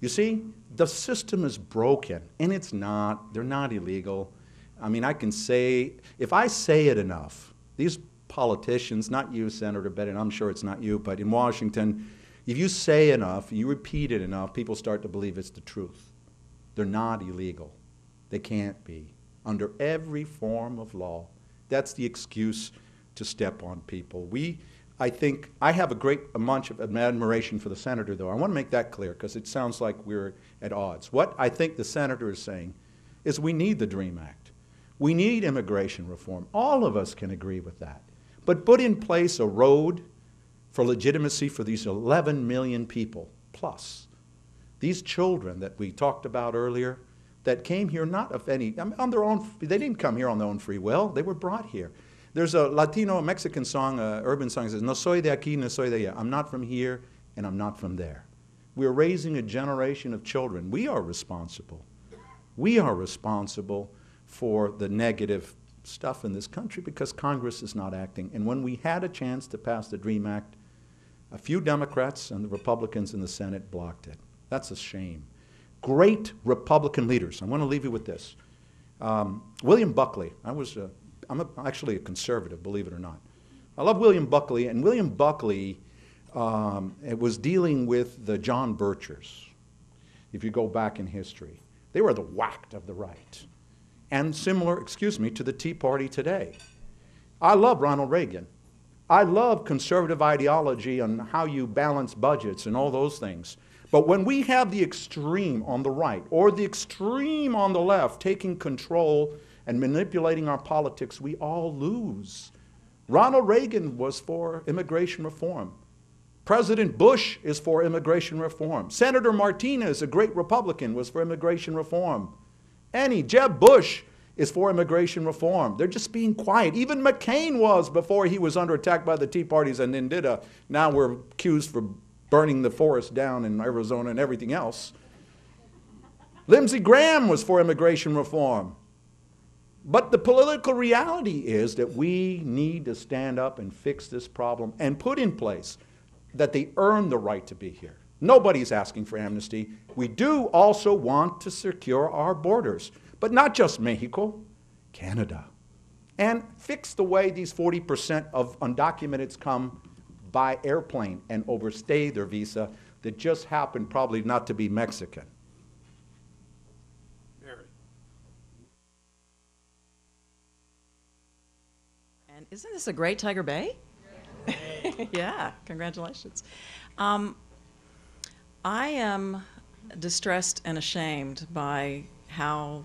You see, the system is broken, and it's not. They're not illegal. I mean, I can say, if I say it enough, these politicians, not you, Senator Bennett, I'm sure it's not you, but in Washington, if you say enough, you repeat it enough, people start to believe it's the truth. They're not illegal. They can't be. Under every form of law, that's the excuse to step on people. I think, I have a great amount of admiration for the senator, though. I want to make that clear, because it sounds like we're at odds. What I think the senator is saying is we need the DREAM Act. We need immigration reform. All of us can agree with that. But put in place a road for legitimacy for these 11 million people, plus these children that we talked about earlier, that came here not of any, on their own, they didn't come here on their own free will, they were brought here. There's a Latino-Mexican song, urban song that says, no soy de aquí, no soy de allá. I'm not from here, and I'm not from there. We're raising a generation of children. We are responsible. We are responsible for the negative stuff in this country because Congress is not acting. And when we had a chance to pass the DREAM Act, a few Democrats and the Republicans in the Senate blocked it. That's a shame. Great Republican leaders. I want to leave you with this. William Buckley. I'm actually a conservative, believe it or not. I love William Buckley, and William Buckley was dealing with the John Birchers, if you go back in history. They were the whacked of the right. And similar, to the Tea Party today. I love Ronald Reagan. I love conservative ideology on how you balance budgets and all those things. But when we have the extreme on the right or the extreme on the left taking control and manipulating our politics, we all lose. Ronald Reagan was for immigration reform. President Bush is for immigration reform. Senator Martinez, a great Republican, was for immigration reform. Jeb Bush is for immigration reform. They're just being quiet. Even McCain was before he was under attack by the Tea Parties and then now we're accused for burning the forest down in Arizona and everything else. Lindsey Graham was for immigration reform. But the political reality is that we need to stand up and fix this problem and put in place that they earn the right to be here. Nobody's asking for amnesty. We do also want to secure our borders, but not just Mexico, Canada. And fix the way these 40% of undocumented come by airplane and overstay their visa that just happened probably not to be Mexican. Mary. And isn't this a great Tiger Bay? Yeah, congratulations. I am distressed and ashamed by how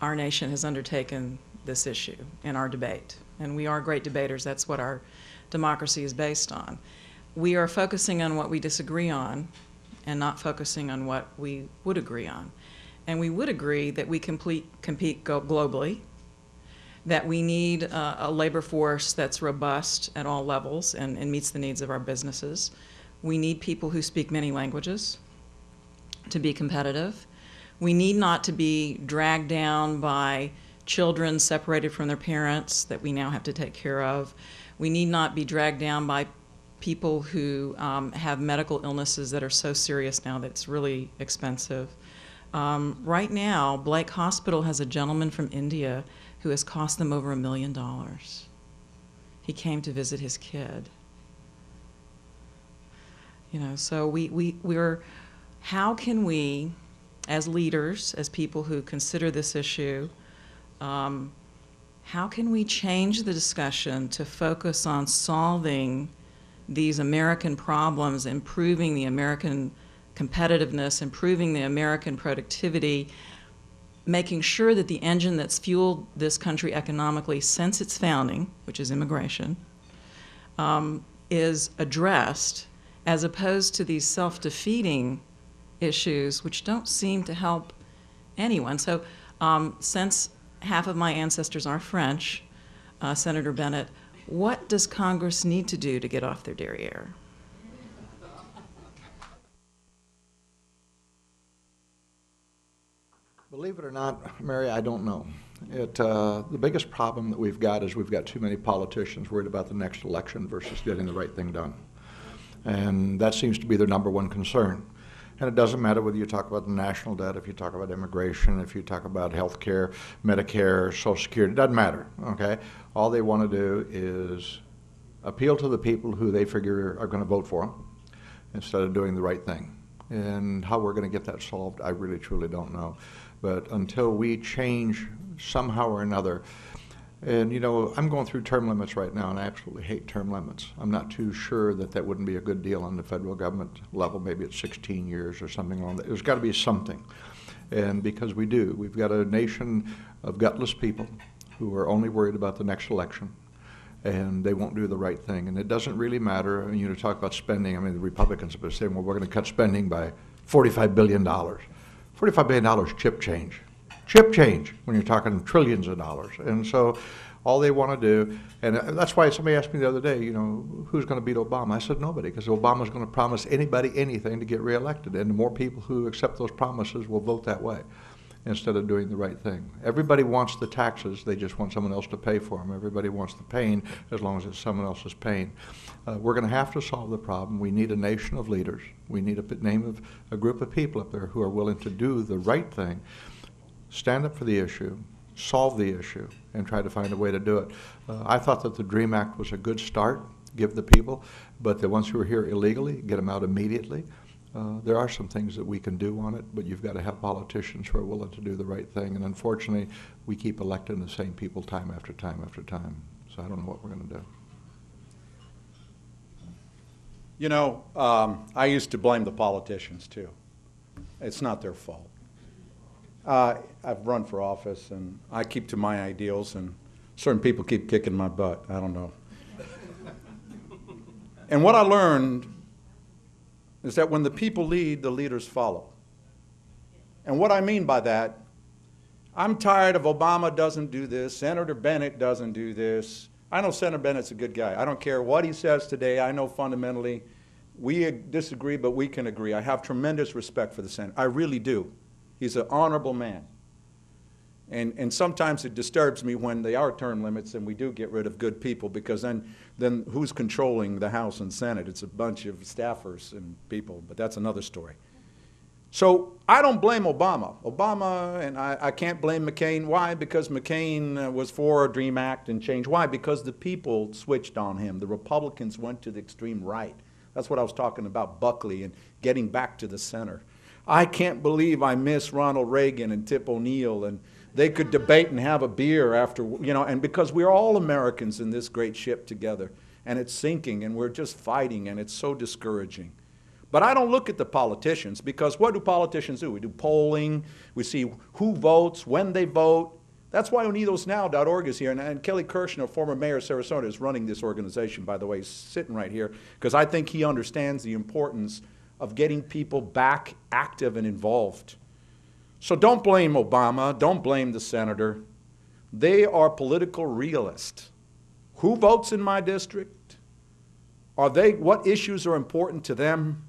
our nation has undertaken this issue in our debate. And we are great debaters. That's what our democracy is based on. We are focusing on what we disagree on and not focusing on what we would agree on. And we would agree that we compete globally, that we need a labor force that's robust at all levels and meets the needs of our businesses. We need people who speak many languages to be competitive. We need not to be dragged down by children separated from their parents that we now have to take care of. We need not be dragged down by people who have medical illnesses that are so serious now that it's really expensive. Right now, Blake Hospital has a gentleman from India who has cost them over $1 million. He came to visit his kid. You know, so we're, how can we, as leaders, as people who consider this issue, how can we change the discussion to focus on solving these American problems, improving the American competitiveness, improving the American productivity, making sure that the engine that's fueled this country economically since its founding, which is immigration, is addressed, as opposed to these self-defeating issues which don't seem to help anyone. So since half of my ancestors are French, Senator Bennett, what does Congress need to do to get off their derriere? Believe it or not, Mary, I don't know. The biggest problem that we've got is we've got too many politicians worried about the next election versus getting the right thing done. And that seems to be their number one concern. And it doesn't matter whether you talk about the national debt, if you talk about immigration, if you talk about health care, Medicare, Social Security, it doesn't matter, okay? All they want to do is appeal to the people who they figure are going to vote for them instead of doing the right thing. And how we're going to get that solved, I really truly don't know. But until we change somehow or another, and you know, I'm going through term limits right now, and I absolutely hate term limits. I'm not too sure that that wouldn't be a good deal on the federal government level. Maybe it's 16 years or something along that. There's got to be something. And because we do, we've got a nation of gutless people who are only worried about the next election, and they won't do the right thing. And it doesn't really matter. I mean, you talk about spending. I mean, the Republicans have been saying, well, we're going to cut spending by $45 billion. $45 billion chip change. Chip change when you're talking trillions of dollars. And so all they want to do, and that's why somebody asked me the other day, you know, who's going to beat Obama? I said nobody, because Obama's going to promise anybody anything to get reelected. And the more people who accept those promises will vote that way instead of doing the right thing. Everybody wants the taxes, they just want someone else to pay for them. Everybody wants the pain as long as it's someone else's pain. We're going to have to solve the problem. We need a nation of leaders. We need a group of people up there who are willing to do the right thing, stand up for the issue, solve the issue, and try to find a way to do it. I thought that the DREAM Act was a good start, give the people, but the ones who are here illegally, get them out immediately. There are some things that we can do on it, but you've got to have politicians who are willing to do the right thing. And unfortunately, we keep electing the same people time after time after time. So I don't know what we're going to do. You know, I used to blame the politicians, too. It's not their fault. I've run for office, and I keep to my ideals, and certain people keep kicking my butt. I don't know. And what I learned is that when the people lead, the leaders follow. And what I mean by that, I'm tired of Obama doesn't do this, Senator Bennett doesn't do this. I know Senator Bennett's a good guy. I don't care what he says today. I know fundamentally we disagree, but we can agree. I have tremendous respect for the Senator. I really do. He's an honorable man. And sometimes it disturbs me when they are term limits and we do get rid of good people, because then who's controlling the House and Senate? It's a bunch of staffers and people, but that's another story. So I don't blame Obama. And I can't blame McCain. Why? Because McCain was for a DREAM Act and change. Why? Because the people switched on him. The Republicans went to the extreme right. That's what I was talking about, Buckley, and getting back to the center. I can't believe I miss Ronald Reagan and Tip O'Neill, and they could debate and have a beer after, you know, and because we're all Americans in this great ship together, and it's sinking, and we're just fighting, and it's so discouraging. But I don't look at the politicians, because what do politicians do? We do polling, we see who votes, when they vote. That's why UnidosNow.org is here, and Kelly Kirshner, former mayor of Sarasota, is running this organization, by the way. He's sitting right here, because I think he understands the importance of getting people back active and involved. So don't blame Obama, don't blame the senator. They are political realists. Who votes in my district? What issues are important to them?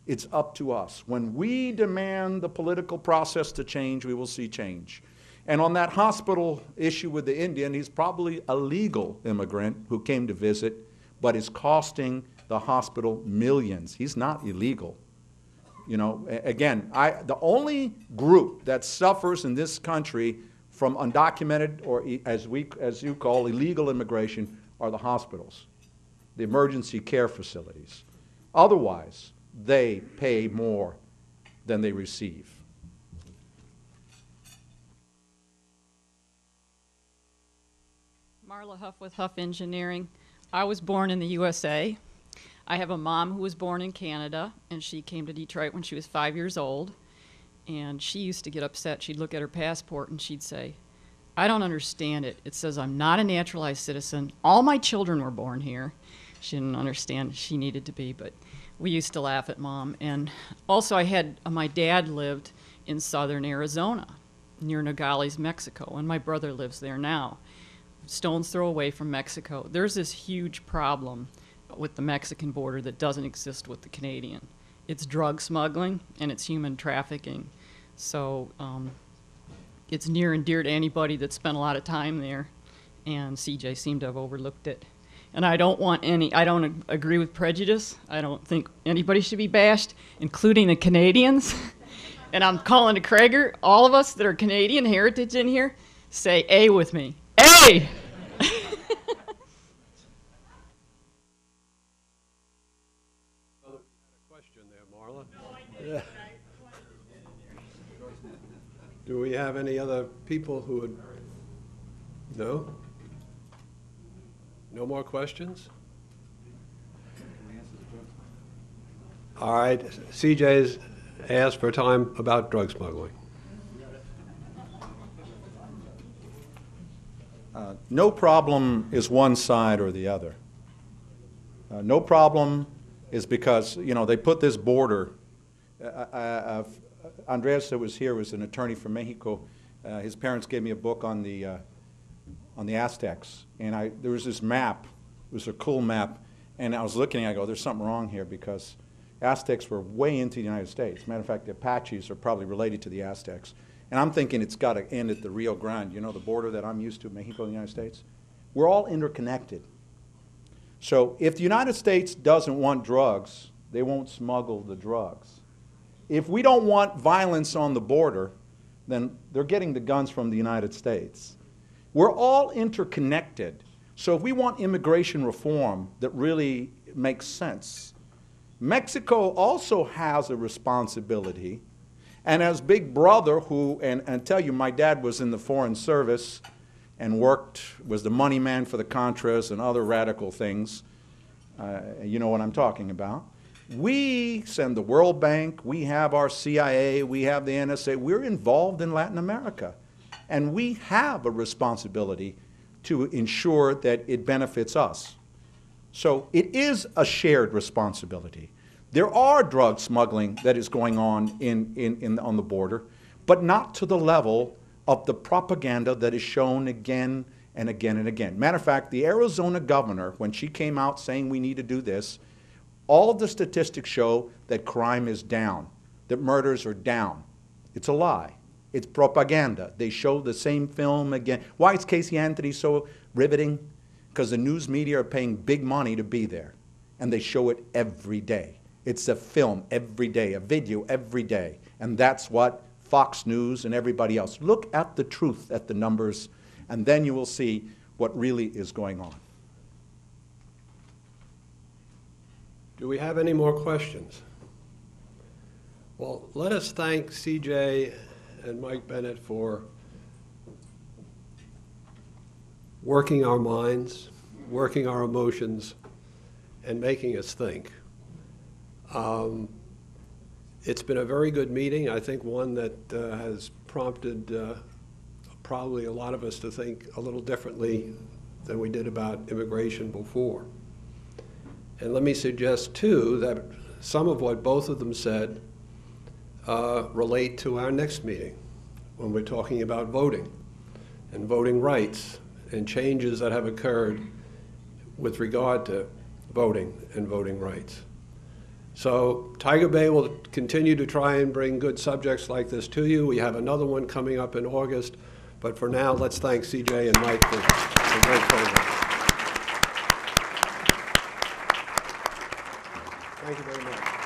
It's up to us. When we demand the political process to change, we will see change. And on that hospital issue with the Indian, he's probably a legal immigrant who came to visit, but is costing the hospital millions. He's not illegal. You know, again, the only group that suffers in this country from undocumented, or as you call, illegal immigration, are the hospitals, the emergency care facilities. Otherwise, they pay more than they receive. Marla Huff with Huff Engineering. I was born in the USA. I have a mom who was born in Canada, and she came to Detroit when she was 5 years old. And she used to get upset. She'd look at her passport and she'd say, "I don't understand it. It says I'm not a naturalized citizen. All my children were born here." She didn't understand she needed to be, but we used to laugh at Mom. And also my dad lived in southern Arizona, near Nogales, Mexico, and my brother lives there now. Stone's throw away from Mexico. There's this huge problem with the Mexican border that doesn't exist with the Canadian. It's drug smuggling and it's human trafficking. So it's near and dear to anybody that spent a lot of time there, and CJ seemed to have overlooked it. And I don't agree with prejudice. I don't think anybody should be bashed, including the Canadians. And I'm calling to Krager, all of us that are Canadian heritage in here, say A with me. A! Question there, Marla. Yeah. Do we have any other people who would? No? No more questions? All right, CJ's asked for time about drug smuggling. No problem is one side or the other. No problem is because, you know, they put this border. Andres that was here was an attorney from Mexico. His parents gave me a book on the Aztecs, and there was this map. It was a cool map, and I was looking, I go, there's something wrong here, because Aztecs were way into the United States. Matter of fact, the Apaches are probably related to the Aztecs. And I'm thinking it's got to end at the Rio Grande, you know, the border that I'm used to, Mexico and the United States. We're all interconnected. So if the United States doesn't want drugs, they won't smuggle the drugs. If we don't want violence on the border, then they're getting the guns from the United States. We're all interconnected. So if we want immigration reform that really makes sense, Mexico also has a responsibility. And as Big Brother, and tell you, my dad was in the Foreign Service and was the money man for the Contras and other radical things. You know what I'm talking about. We send the World Bank, we have our CIA, we have the NSA. We're involved in Latin America. And we have a responsibility to ensure that it benefits us. So it is a shared responsibility. There are drug smuggling that is going on on the border, but not to the level of the propaganda that is shown again and again and again. Matter of fact, the Arizona governor, when she came out saying we need to do this, all of the statistics show that crime is down, that murders are down. It's a lie. It's propaganda. They show the same film again. Why is Casey Anthony so riveting? Because the news media are paying big money to be there, and they show it every day. It's a film every day, a video every day, and that's what Fox News and everybody else. Look at the truth, at the numbers, and then you will see what really is going on. Do we have any more questions? Well, let us thank CJ and Mike Bennett for working our minds, working our emotions, and making us think. It's been a very good meeting. I think one that has prompted probably a lot of us to think a little differently than we did about immigration before. And let me suggest, too, that some of what both of them said relate to our next meeting when we're talking about voting and voting rights and changes that have occurred with regard to voting and voting rights. So Tiger Bay will continue to try and bring good subjects like this to you. We have another one coming up in August, but for now, let's thank CJ and Mike for the great program. Thank you very much.